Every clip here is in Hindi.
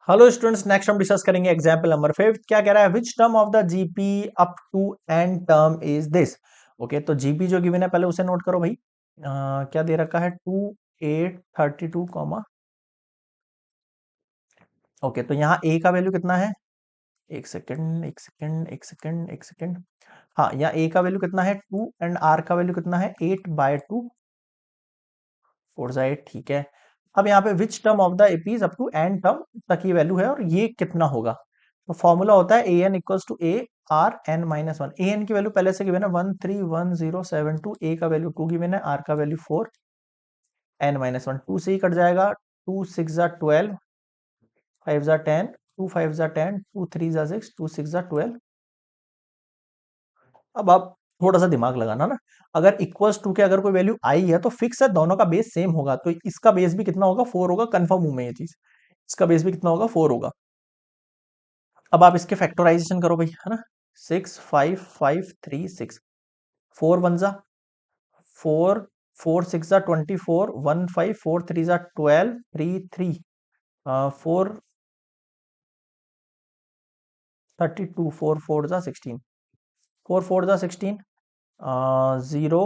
हेलो स्टूडेंट्स, नेक्स्ट हम डिस्कस करेंगे एग्जाम्पल नंबर 5। क्या कह रहा है? Which term of the GP up to n term is this. Okay, तो जीपी जो गिवन है पहले उसे नोट करो भाई। क्या दे रखा है? 2832 कॉमा। ओके, तो यहाँ ए का वैल्यू कितना है? एक सेकंड एक सेकंड एक सेकंड एक सेकंड। हाँ, यहाँ ए का वैल्यू कितना है? 2 एंड आर का वैल्यू कितना है? 8/2। 4 8, ठीक है। अब यहाँ पे which term of the APs up to n term तक ये वैल्यू है और ये कितना होगा? तो फॉर्मूला होता है A N equals to A R N minus one. A N की वैल्यू पहले से गिवन है 131072। ए का वैल्यू 2 गिवन है, आर का वैल्यू 4, एन माइनस वन। 2 से ही कट जाएगा। 2 6 जा 12, 5 जा 10, 2 5 जा 10, 2 3 जा 6, 2 6 जा 12। अब आप थोड़ा सा दिमाग लगाना ना। अगर इक्वल्स टू के अगर कोई वैल्यू आई है तो फिक्स है, दोनों का बेस सेम होगा, तो इसका बेस भी कितना होगा? 4 होगा। कंफर्म हूं मैं ये चीज। इसका बेस भी कितना होगा? 4 होगा। अब आप इसके फैक्टराइजेशन करो भाई, है ना। 6 5 5 3 6। 4 वन जा 4, 4 6 जा 24, 1 5 4 3 जा 12, 3 3 4 32, 4 4 जा 16, 4 4 जा 16, 0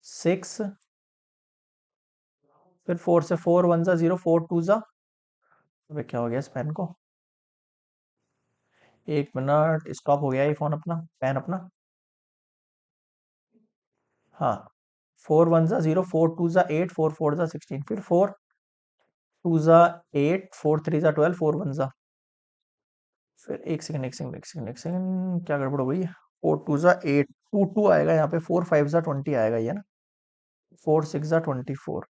6, फिर 4 से 4 1 जा 0, 4 2 जा। अबे क्या हो गया इस पेन को? एक मिनट, स्टॉप हो गया ये फोन अपना, पेन अपना। हाँ, 4 1 जा 0, 4 2 जा 8, 4 4 जा 16, फिर 4 2 जा 8, 4 3 जा 12, 4 1 जा। फिर एक सेकंड एक सेकंड एक सेकंड एक सेकंड, क्या गड़बड़ हो गई? 4 2 जा 8, 2 2 आएगा यहाँ पे, 4 5 जा 20 आएगा ये ना। 4 6 जा 24,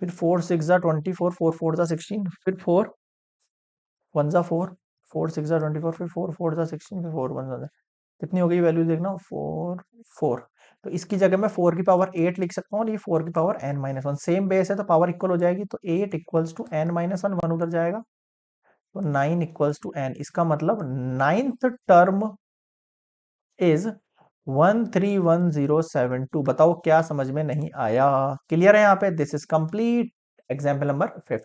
फिर 4 6 जा 24, 4 4 जा 16, फिर 4 1 जा 4, 4 6 जा 24, फिर 4 4 जा 16, फिर 4 1 जा। कितनी हो गई वैल्यू देखना? 4 4। तो इसकी जगह मैं 4 की पावर 8 लिख सकता हूँ और ये 4 की power n minus one. Same base है तो पावर इक्वल हो जाएगी, तो 8 equals to n minus one, one उधर जाएगा, तो 9 इक्वल्स टू n। इसका मतलब नाइन्थ टर्म इज 131072। बताओ क्या समझ में नहीं आया? क्लियर है यहाँ पे? This is complete example number 5।